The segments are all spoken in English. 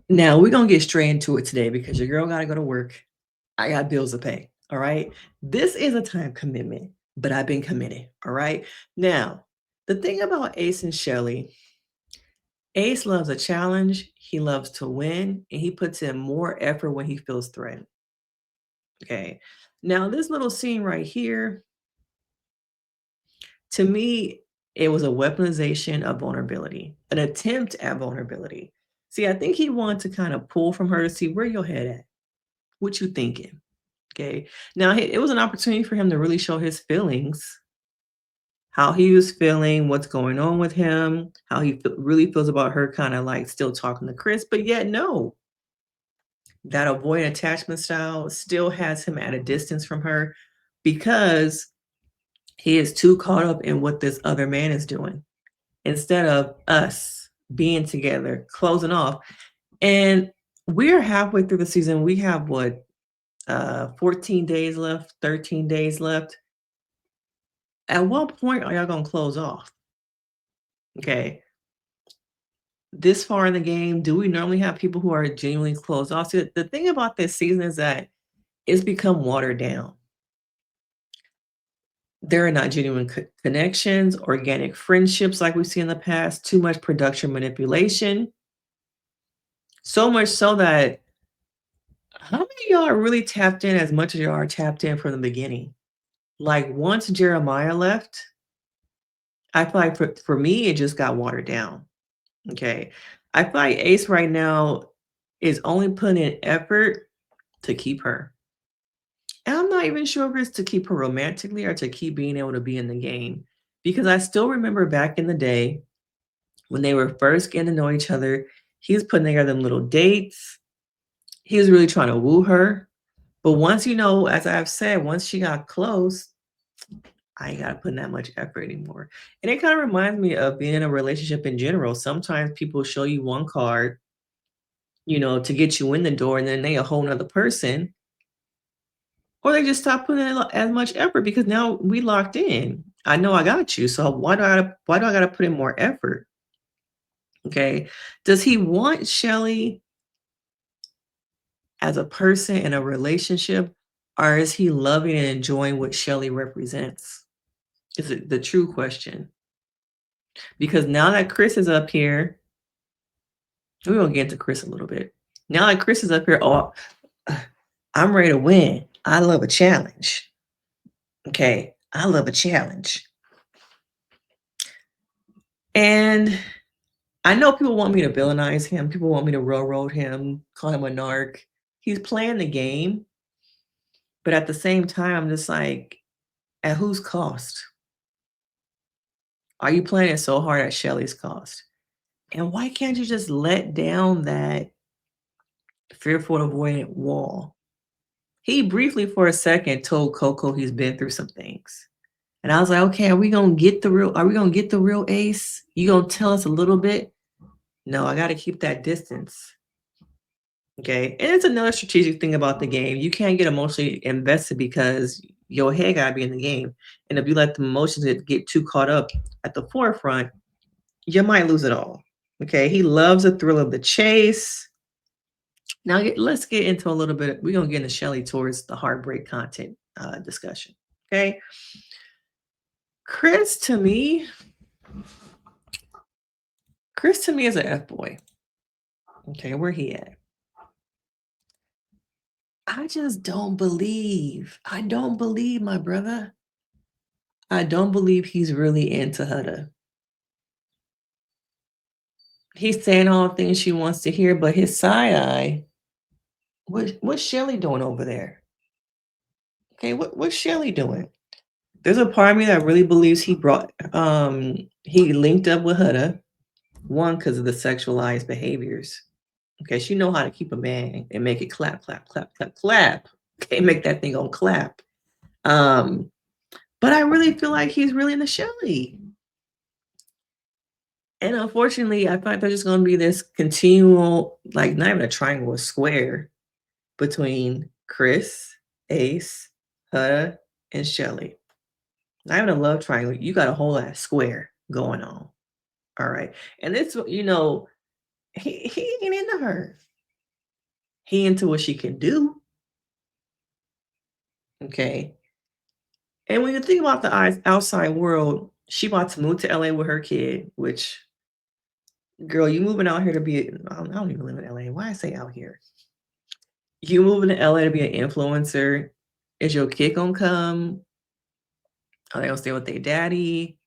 Now we're gonna get straight into it today because your girl gotta go to work. I got bills to pay. All right. This is a time commitment, but I've been committed. All right. Now, the thing about Ace and Shelley, Ace loves a challenge, he loves to win, and he puts in more effort when he feels threatened. Okay. Now, this little scene right here, to me, it was a weaponization of vulnerability, an attempt at vulnerability. See, I think he wanted to kind of pull from her to see where your head at. What you thinking? Okay. Now, it was an opportunity for him to really show his feelings, how he was feeling, what's going on with him, how he really feels about her kind of like still talking to Chris, but yet no, that avoidant attachment style still has him at a distance from her because he is too caught up in what this other man is doing instead of us being together, closing off. And we're halfway through the season. We have what, 14 days left, 13 days left. At what point are y'all gonna close off? Okay. This far in the game, do we normally have people who are genuinely closed off? See, the thing about this season is that it's become watered down. There are not genuine connections, organic friendships like we've seen in the past, too much production manipulation. So much so that how many of y'all are really tapped in as much as you are tapped in from the beginning? Like once Jeremiah left, I feel like for me, it just got watered down. Okay. I feel like Ace right now is only putting in effort to keep her. And I'm not even sure if it's to keep her romantically or to keep being able to be in the game. Because I still remember back in the day when they were first getting to know each other, he was putting together them little dates. He was really trying to woo her. But once, as I've said, once she got close, I ain't got to put in that much effort anymore. And it kind of reminds me of being in a relationship in general. Sometimes people show you one card, to get you in the door, and then they a whole nother person, or they just stop putting in as much effort because now we locked in. I know I got you, so why do I gotta put in more effort? Okay. Does he want Shelly as a person in a relationship, or is he loving and enjoying what Shelly represents? Is it the true question? Because now that Chris is up here, we're gonna get into Chris a little bit. Now that Chris is up here, oh, I'm ready to win. I love a challenge. Okay. I love a challenge. And I know people want me to villainize him. People want me to railroad him, call him a narc. He's playing the game, but at the same time, I'm just like, at whose cost? Are you playing it so hard at Shelly's cost? And why can't you just let down that fearful avoidant wall? He briefly, for a second, told Coco he's been through some things. And I was like, okay, are we gonna get the real Ace? You gonna tell us a little bit? No, I gotta keep that distance. Okay. And it's another strategic thing about the game. You can't get emotionally invested because your head gotta be in the game. And if you let the emotions get too caught up at the forefront, you might lose it all. Okay. He loves the thrill of the chase. Now let's get into a little bit. We're gonna get into Shelly towards the heartbreak content discussion. Okay. Chris to me, Chris to me is an F boy. Okay, where he at? I just don't believe. I don't believe my brother. I don't believe he's really into Huda. He's saying all the things she wants to hear, but his side eye, what's Shelly doing over there? Okay, what's Shelly doing? There's a part of me that really believes he linked up with Huda, one, because of the sexualized behaviors. Okay, she know how to keep a man and make it clap, clap, clap, clap, clap. Okay, make that thing on clap. Um, but I really feel like he's really into Shelly. And unfortunately, I feel like there's just going to be this continual, like not even a triangle, a square between Chris, Ace, Huda, and Shelly. Not even a love triangle. You got a whole ass square going on. All right. And this, he ain't into her. He into what she can do. Okay. And when you think about the outside world, she about to move to LA with her kid, which, girl, you moving out here to be, I don't even live in LA. Why I say out here? You moving to LA to be an influencer. Is your kid gonna come? Are they gonna stay with their daddy?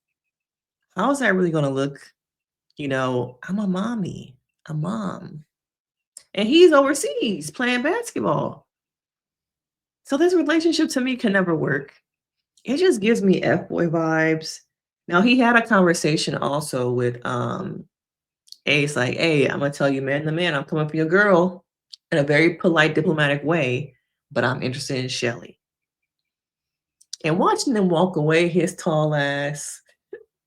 How is that really gonna look? I'm a mommy, a mom. And he's overseas playing basketball. So this relationship to me can never work. It just gives me F-boy vibes. Now he had a conversation also with Ace, like, hey, I'm gonna tell you man to man, I'm coming for your girl in a very polite, diplomatic way, but I'm interested in Chelley. And watching them walk away, his tall ass,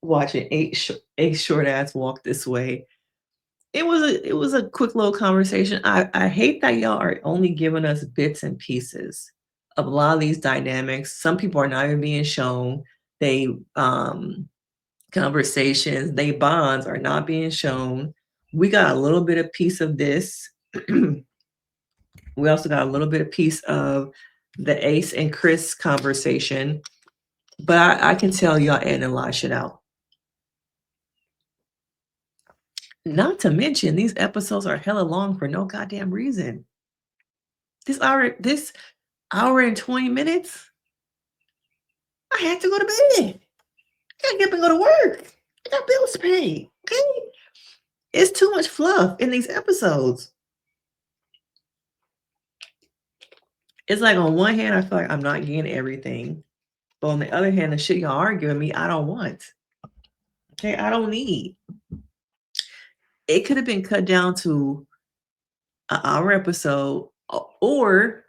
watching Ace short ass walk this way. It was a quick little conversation. I hate that y'all are only giving us bits and pieces of a lot of these dynamics. Some people are not even being shown. They conversations, they bonds are not being shown. We got a little bit of piece of this. We also got a little bit of piece of the Ace and Chris conversation. But I can tell y'all editing a lot of shit out. Not to mention, these episodes are hella long for no goddamn reason. This hour and 20 minutes, I had to go to bed. I gotta get up and go to work. I got bills to pay. Okay? It's too much fluff in these episodes. It's like on one hand, I feel like I'm not getting everything. But on the other hand, the shit y'all are giving me, I don't want. Okay, I don't need. It could have been cut down to an hour episode, or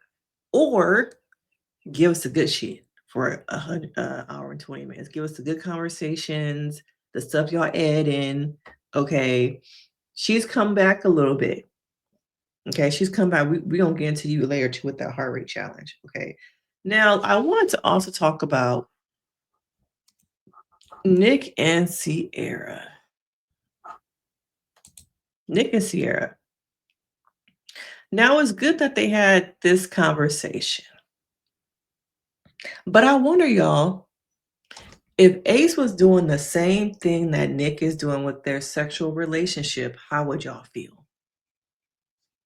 give us the good shit for a hour and 20 minutes. Give us the good conversations, the stuff y'all add in. Okay, she's come back a little bit. Okay, she's come back. We gonna get into you later too with that heart rate challenge. Okay, now I want to also talk about Nick and Cierra. Nick and Cierra. Now it's good that they had this conversation, but I wonder, y'all, if Ace was doing the same thing that Nick is doing with their sexual relationship, how would y'all feel?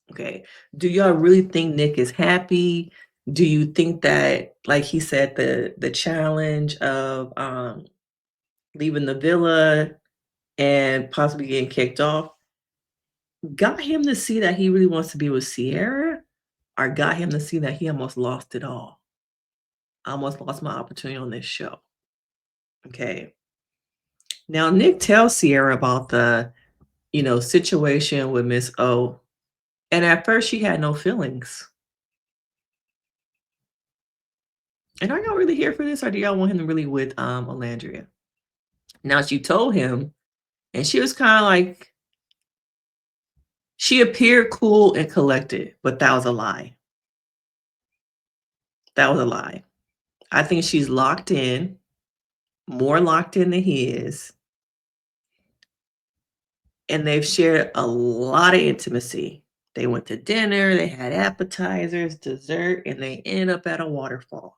Okay. Do y'all really think Nick is happy? Do you think that, like he said, the challenge of leaving the villa and possibly getting kicked off got him to see that he really wants to be with Cierra, or got him to see that he almost lost it all? I almost lost my opportunity on this show. Okay. Now Nick tells Cierra about the situation with Miss O. And at first she had no feelings. And are y'all really here for this, or do y'all want him to really with Alandria? Now she told him, and she was kind of like, she appeared cool and collected, but that was a lie. That was a lie. I think she's locked in, more locked in than he is. And they've shared a lot of intimacy. They went to dinner, they had appetizers, dessert, and they ended up at a waterfall.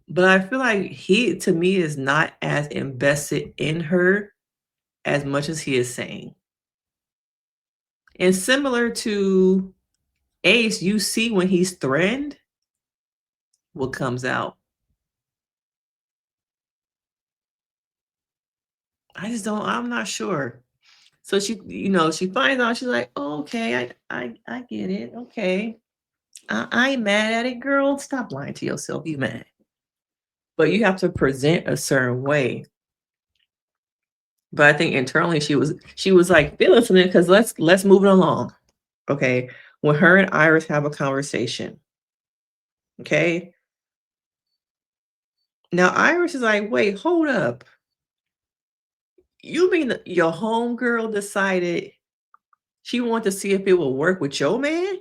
But I feel like he, to me, is not as invested in her as much as he is saying. And similar to Ace, you see when he's threatened, what comes out. I'm not sure. So she finds out, she's like, oh, okay, I get it. Okay. I ain't mad at it, girl. Stop lying to yourself. You mad. But you have to present a certain way. But I think internally she was like, feeling something, because let's move it along. Okay. When her and Iris have a conversation. Okay. Now Iris is like, wait, hold up. You mean your homegirl decided she wanted to see if it would work with your man?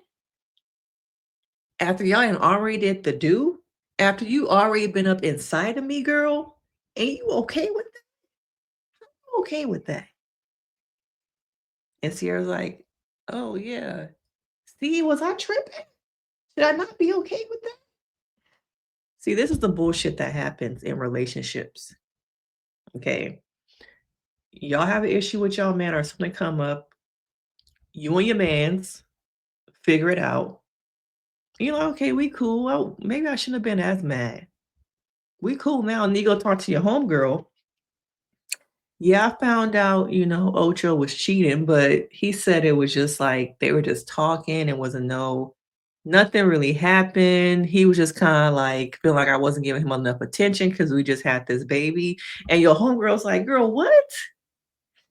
After y'all already did the do? After you already been up inside of me, girl? Ain't you okay with that? I'm okay with that. And Sierra's like, oh yeah. See, was I tripping? Should I not be okay with that? See, this is the bullshit that happens in relationships. Okay. Y'all have an issue with y'all man or something come up. You and your mans figure it out. You're like, okay, we cool. Well, maybe I shouldn't have been as mad. We cool now. And you go talk to your homegirl. Yeah, I found out, Ocho was cheating, but he said it was just like they were just talking. It wasn't nothing really happened. He was just kind of like feeling like I wasn't giving him enough attention because we just had this baby. And your homegirl's like, girl, what?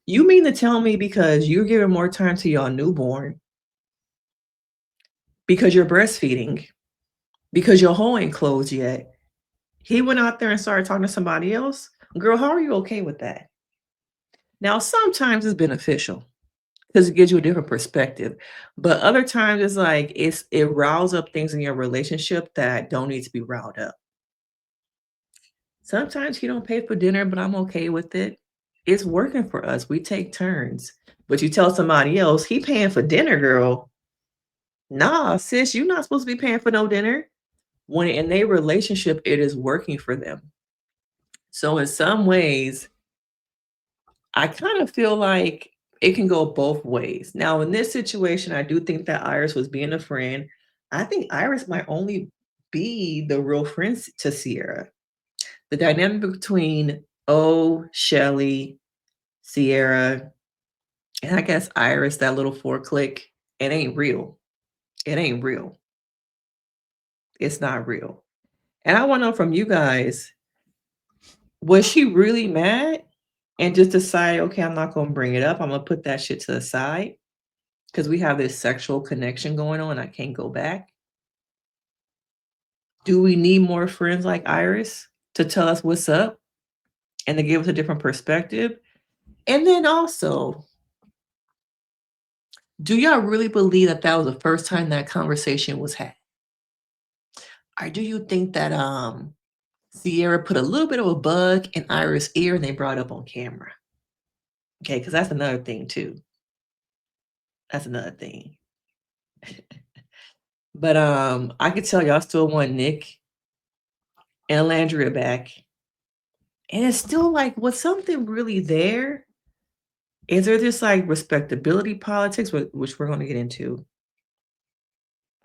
You mean to tell me because you're giving more time to your newborn, because you're breastfeeding, because your hole ain't closed yet. He went out there and started talking to somebody else. Girl, how are you okay with that? Now, sometimes it's beneficial because it gives you a different perspective. But other times it's like it riles up things in your relationship that don't need to be riled up. Sometimes you don't pay for dinner, but I'm okay with it. It's working for us. We take turns. But you tell somebody else, he paying for dinner, girl. Nah, sis, you're not supposed to be paying for no dinner. When in a relationship, it is working for them. So in some ways, I kind of feel like it can go both ways. Now, in this situation, I do think that Iris was being a friend. I think Iris might only be the real friend to Sierra. The dynamic between Chelley, Cierra, and I guess Iris, that little four click, it ain't real. It ain't real. It's not real. And I want to know from you guys, was she really mad and just decide, okay, I'm not going to bring it up. I'm going to put that shit to the side because we have this sexual connection going on. I can't go back. Do we need more friends like Iris to tell us what's up and to give us a different perspective? And then also, do y'all really believe that that was the first time that conversation was had? Or do you think that Sierra put a little bit of a bug in Iris' ear and they brought it up on camera? Okay, because that's another thing too. That's another thing. But I could tell y'all still want Nick and Landria back. And it's still like, was something really there? Is there just like respectability politics, which we're going to get into?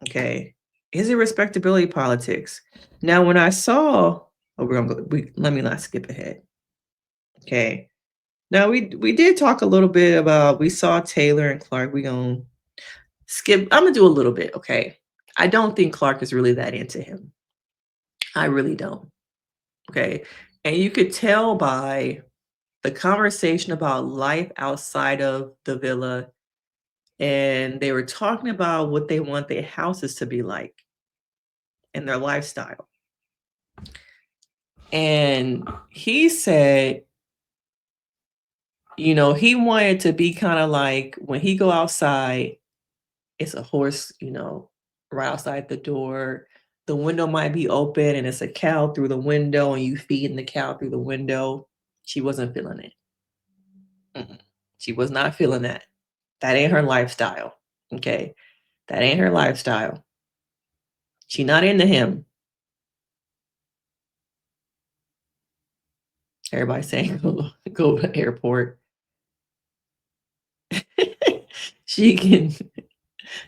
Okay. Is it respectability politics? Now, when I saw, oh, we're gonna go, let me not skip ahead. Okay. Now we did talk a little bit about, we saw Taylor and Clarke. We gonna skip. I'm gonna do a little bit. Okay. I don't think Clarke is really that into him. I really don't. Okay. And you could tell by the conversation about life outside of the villa, and they were talking about what they want their houses to be like and their lifestyle. And he said, he wanted to be kind of like when he go outside, it's a horse, right outside the door. The window might be open and it's a cow through the window and you feeding the cow through the window. She wasn't feeling it. Mm-mm. She was not feeling that. That ain't her lifestyle. Okay. That ain't her lifestyle. She not into him. Everybody saying go to the airport. She can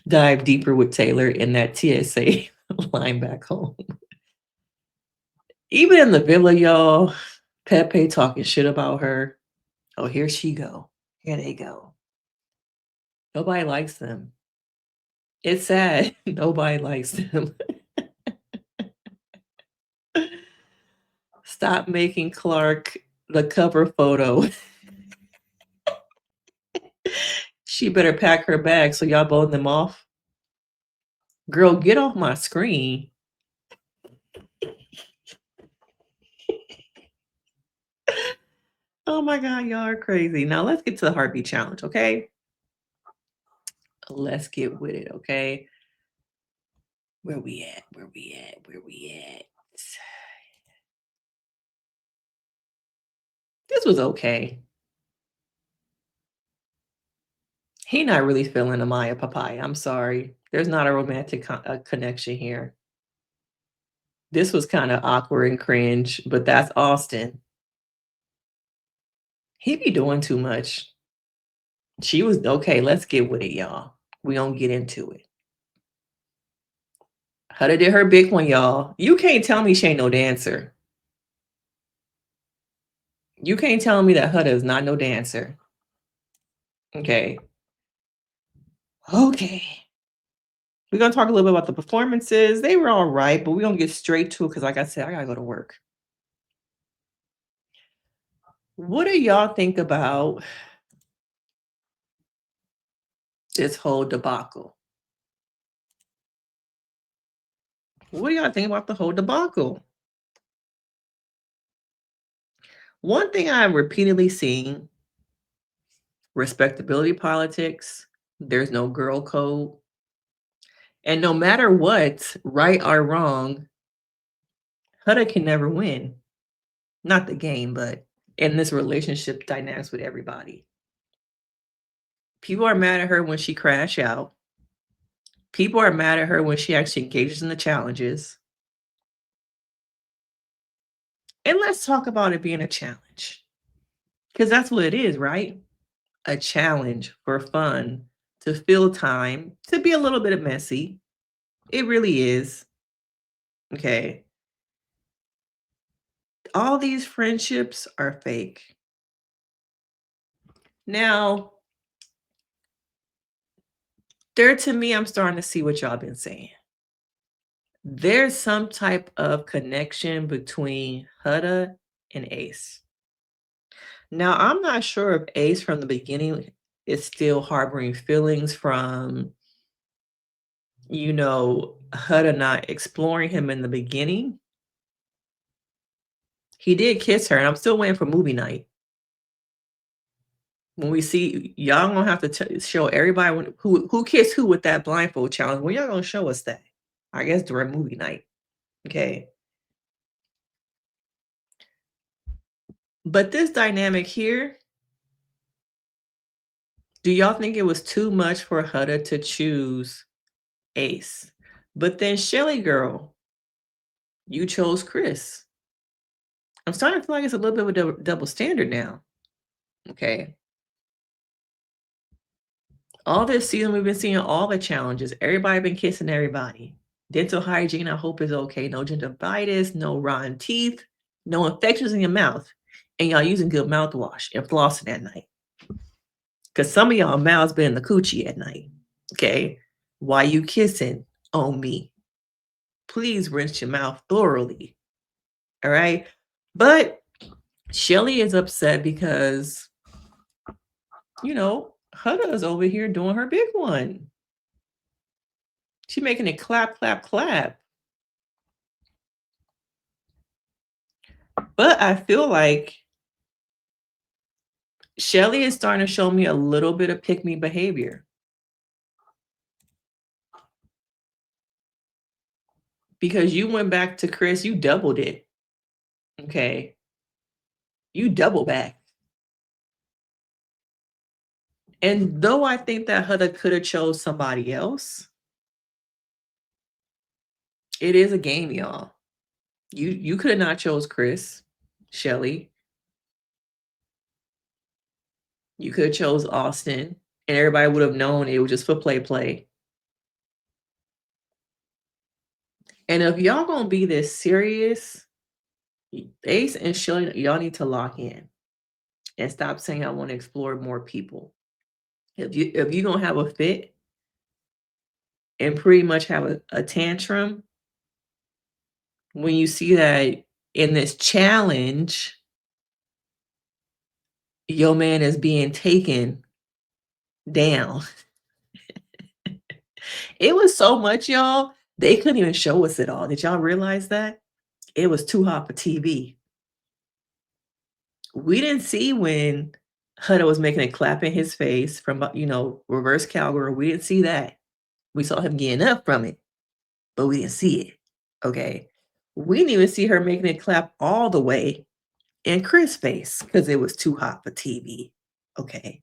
dive deeper with Taylor in that TSA line back home. Even in the villa, y'all, Pepe talking shit about her. Oh, here she go. Here they go. Nobody likes them. It's sad. Nobody likes them. Stop making Clarke the cover photo. She better pack her bag so y'all voting them off. Girl, get off my screen. Oh my God, y'all are crazy. Now let's get to the heartbeat challenge, okay? Let's get with it, okay? Where we at? Where we at? Where we at? This was okay. He not really feeling Amaya Papaya. I'm sorry. There's not a romantic connection here. This was kinda awkward and cringe, but that's Austin. He be doing too much. She was okay, let's get with it, y'all. We gonna get into it. Huda did her big one, y'all. You can't tell me she ain't no dancer. You can't tell me that Huda is not no dancer. Okay. Okay. We're gonna talk a little bit about the performances. They were all right, but we're gonna get straight to it because, like I said, I gotta go to work. What do y'all think about this whole debacle? What do y'all think about the whole debacle? One thing I've repeatedly seen, respectability politics, there's no girl code. And no matter what, right or wrong, Huda can never win. Not the game, but in this relationship dynamics with everybody. People are mad at her when she crash out. People are mad at her when she actually engages in the challenges. And let's talk about it being a challenge. Because that's what it is, right? A challenge for fun, to fill time, to be a little bit messy. It really is. Okay. All these friendships are fake. Now, there to me, I'm starting to see what y'all been saying. There's some type of connection between Huda and Ace. Now, I'm not sure if Ace from the beginning is still harboring feelings from, Huda not exploring him in the beginning. He did kiss her, and I'm still waiting for movie night. When we see y'all gonna have to show everybody who kissed who with that blindfold challenge. When y'all gonna show us that? I guess during movie night. Okay. But this dynamic here, do y'all think it was too much for Huda to choose Ace? But then Chelley girl, you chose Chris. I'm starting to feel like it's a little bit of a double standard now. Okay. All this season, we've been seeing all the challenges. Everybody been kissing everybody. Dental hygiene, I hope is okay. No gingivitis, no rotten teeth, no infections in your mouth. And y'all using good mouthwash and flossing at night. Because some of y'all mouths been in the coochie at night. Okay. Why you kissing on me? Please rinse your mouth thoroughly. All right. But Chelley is upset because, Huda is over here doing her big one. She making it clap, clap, clap. But I feel like Chelley is starting to show me a little bit of pick me behavior. Because you went back to Chris, you doubled it. Okay. You double back. And though I think that Huda could have chose somebody else, it is a game, y'all. You could have not chose Chris, Chelley. You could have chose Austin, and everybody would have known it was just for play. And if y'all gonna be this serious, Ace and Chelley, y'all need to lock in and stop saying I want to explore more people. If you gonna have a fit and pretty much have a tantrum when you see that in this challenge, your man is being taken down. It was so much, y'all. They couldn't even show us it all. Did y'all realize that? It was too hot for TV. We didn't see when Huda was making a clap in his face from, reverse cowgirl. We didn't see that. We saw him getting up from it, but we didn't see it. Okay. We didn't even see her making it clap all the way in Chris' face because it was too hot for TV. Okay.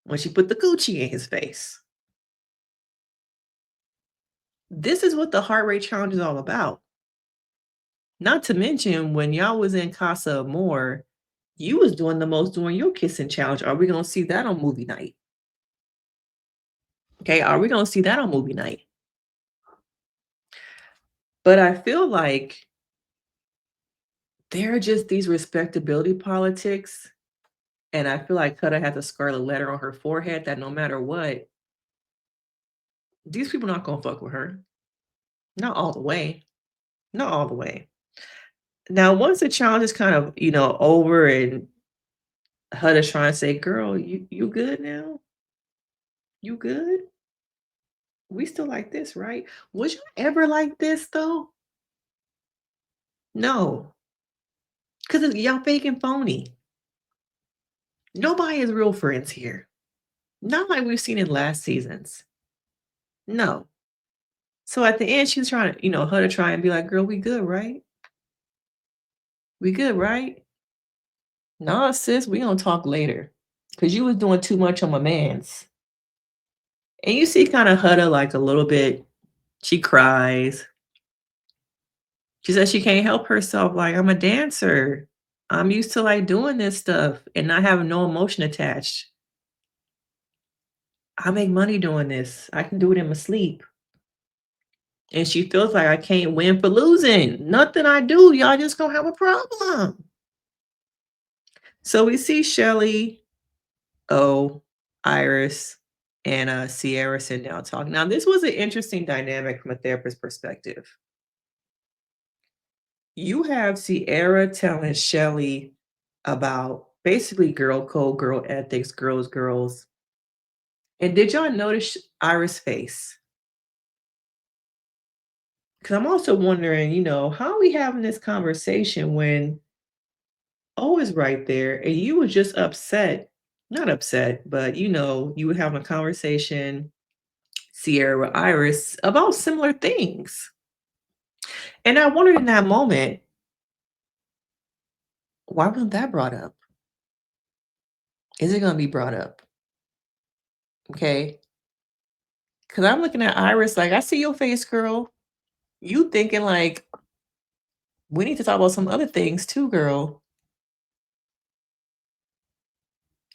When she put the Gucci in his face. This is what the heart rate challenge is all about. Not to mention when y'all was in Casa Amor, you was doing the most during your kissing challenge. Are we gonna see that on movie night? Okay, are we gonna see that on movie night? But I feel like there are just these respectability politics, and I feel like Huda has a scarlet letter on her forehead that no matter what, these people not gonna fuck with her. Not all the way. Not all the way. Now, once the challenge is kind of, over and Huda's trying to say, "Girl, you good now? You good? We still like this, right? Was you ever like this though? No, because y'all fake and phony. Nobody is real friends here. Not like we've seen in last seasons. No. So at the end, she's trying to, her to try and be like, girl, we good, right? We good, right? Nah, sis, we gonna talk later. Cause you was doing too much on my man's. And you see kind of Huda like a little bit, she cries. She says she can't help herself. Like, I'm a dancer. I'm used to like doing this stuff and not having no emotion attached. I make money doing this. I can do it in my sleep. And she feels like I can't win for losing. Nothing I do, y'all just gonna have a problem. So we see Chelley, Iris, and Cierra sitting down talking. Now, this was an interesting dynamic from a therapist perspective. You have Cierra telling Chelley about basically girl code, girl ethics, girls, girls. And did y'all notice Iris' face? Because I'm also wondering, how are we having this conversation when O is right there and you were just upset, not upset, but you were having a conversation, Cierra, Iris, about similar things. And I wondered in that moment, why wasn't that brought up? Is it going to be brought up? Okay. Because I'm looking at Iris like, I see your face, girl. You thinking like, we need to talk about some other things too, girl.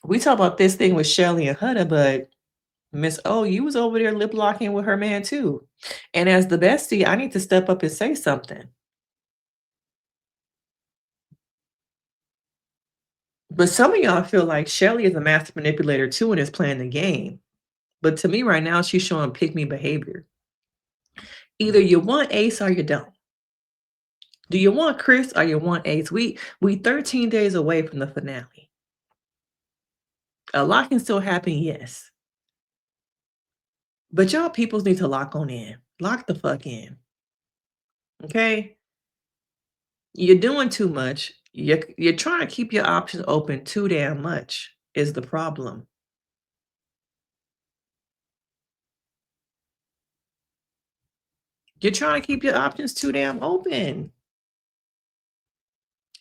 We talk about this thing with Chelley and Huda, but Miss O, you was over there lip locking with her man too. And as the bestie, I need to step up and say something. But some of y'all feel like Chelley is a master manipulator too and is playing the game. But to me right now, she's showing pick me behavior. Either you want Ace or you don't. Do you want Chris or you want Ace? We 13 days away from the finale. A lot can still happen, yes. But y'all peoples need to lock on in. Lock the fuck in. Okay? You're doing too much. You're trying to keep your options open too damn much is the problem. You're trying to keep your options too damn open.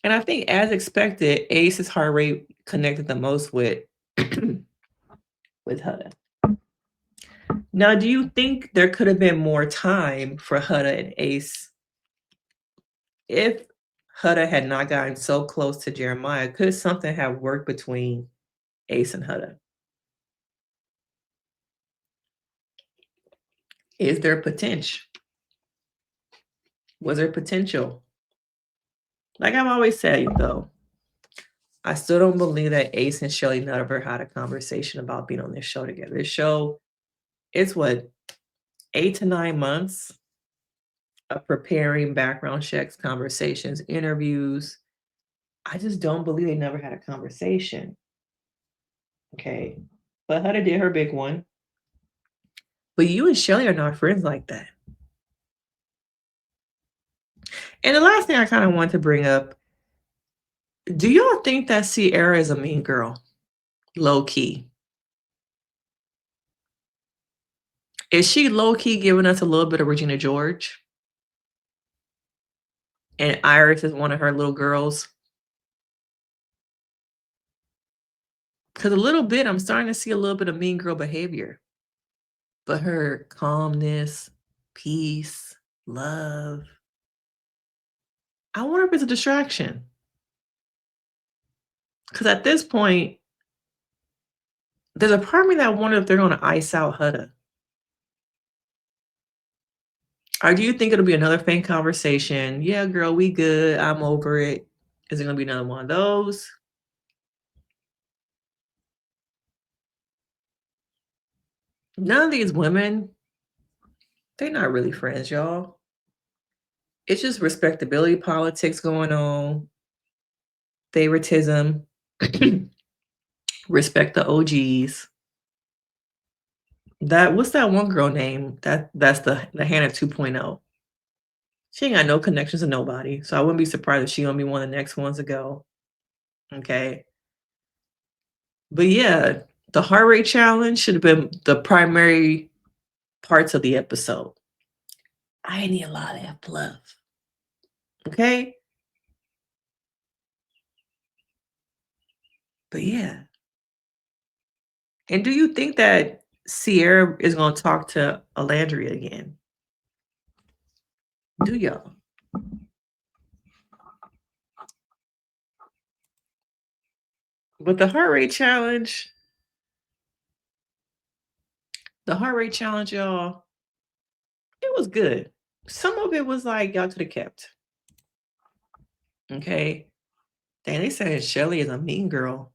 And I think as expected, Ace's heart rate connected the most with with Huda. Now, do you think there could have been more time for Huda and Ace if Huda had not gotten so close to Jeremiah? Could something have worked between Ace and Huda? Is there potential? Was there potential? Like I've always said, though, I still don't believe that Ace and Chelley never had a conversation about being on this show together. This show, it's what, 8 to 9 months of preparing background checks, conversations, interviews. I just don't believe they never had a conversation. Okay. But Huda did her big one. But you and Chelley are not friends like that. And the last thing I kind of want to bring up, do y'all think that Cierra is a mean girl? Low key. Is she low key giving us a little bit of Regina George? And Iris is one of her little girls? Because a little bit, I'm starting to see a little bit of mean girl behavior. But her calmness, peace, love. I wonder if it's a distraction. Because at this point, there's a part of me that wonder if they're gonna ice out Hutta. Or do you think it'll be another faint conversation? "Yeah, girl, we good. I'm over it." Is it gonna be another one of those? None of these women, they're not really friends, y'all. It's just respectability politics going on, favoritism, respect the OGs. That what's that one girl name? That's the Hannah 2.0. She ain't got no connections to nobody, so I wouldn't be surprised if she gonna be one of the next ones to go, okay? But yeah, the heart rate challenge should have been the primary parts of the episode. I need a lot of that love, okay? But yeah. And do you think that Cierra is gonna talk to Alandria again? Do y'all? But the heart rate challenge, y'all, it was good. Some of it was like y'all could have kept. Okay. Dang, they said Chelley is a mean girl.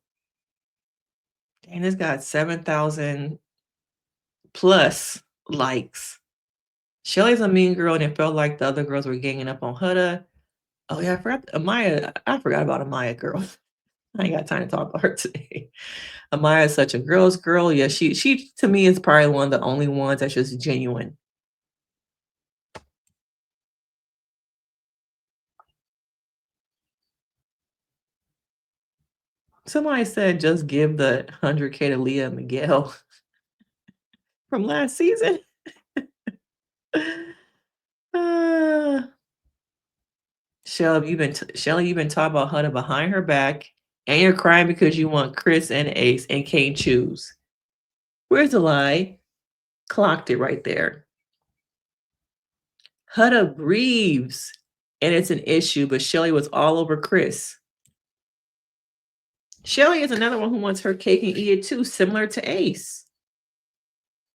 And it's got 7,000 plus likes. Chelley's a mean girl, and it felt like the other girls were ganging up on Hutta. Oh yeah, I forgot Amaya. I forgot about Amaya girl. I ain't got time to talk about her today. Amaya is such a girl's girl. Yeah, she to me is probably one of the only ones that's just genuine. Somebody said just give the 100K to Leah and Miguel from last season. uh, Chelley, you've been talking about Hunter behind her back, and you're crying because you want Chris and Ace and can't choose. Where's the lie? Clocked it right there. Hutta grieves, and it's an issue, but Chelley was all over Chris. Chelley is another one who wants her cake and eat it too, similar to Ace.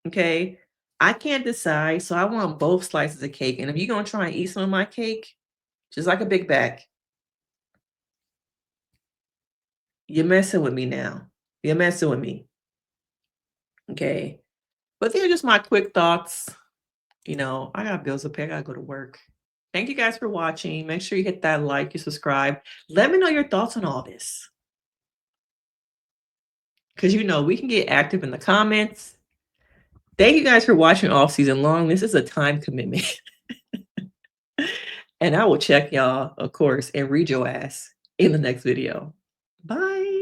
Okay. I can't decide, so I want both slices of cake. And if you're gonna try and eat some of my cake, just like a big bag, you're messing with me now. You're messing with me. Okay. But these are just my quick thoughts. I got bills to pay. I gotta go to work. Thank you guys for watching. Make sure you hit that like, you subscribe. Let me know your thoughts on all this. Because we can get active in the comments. Thank you guys for watching all season long. This is a time commitment. And I will check y'all, of course, and read your ass in the next video. Bye.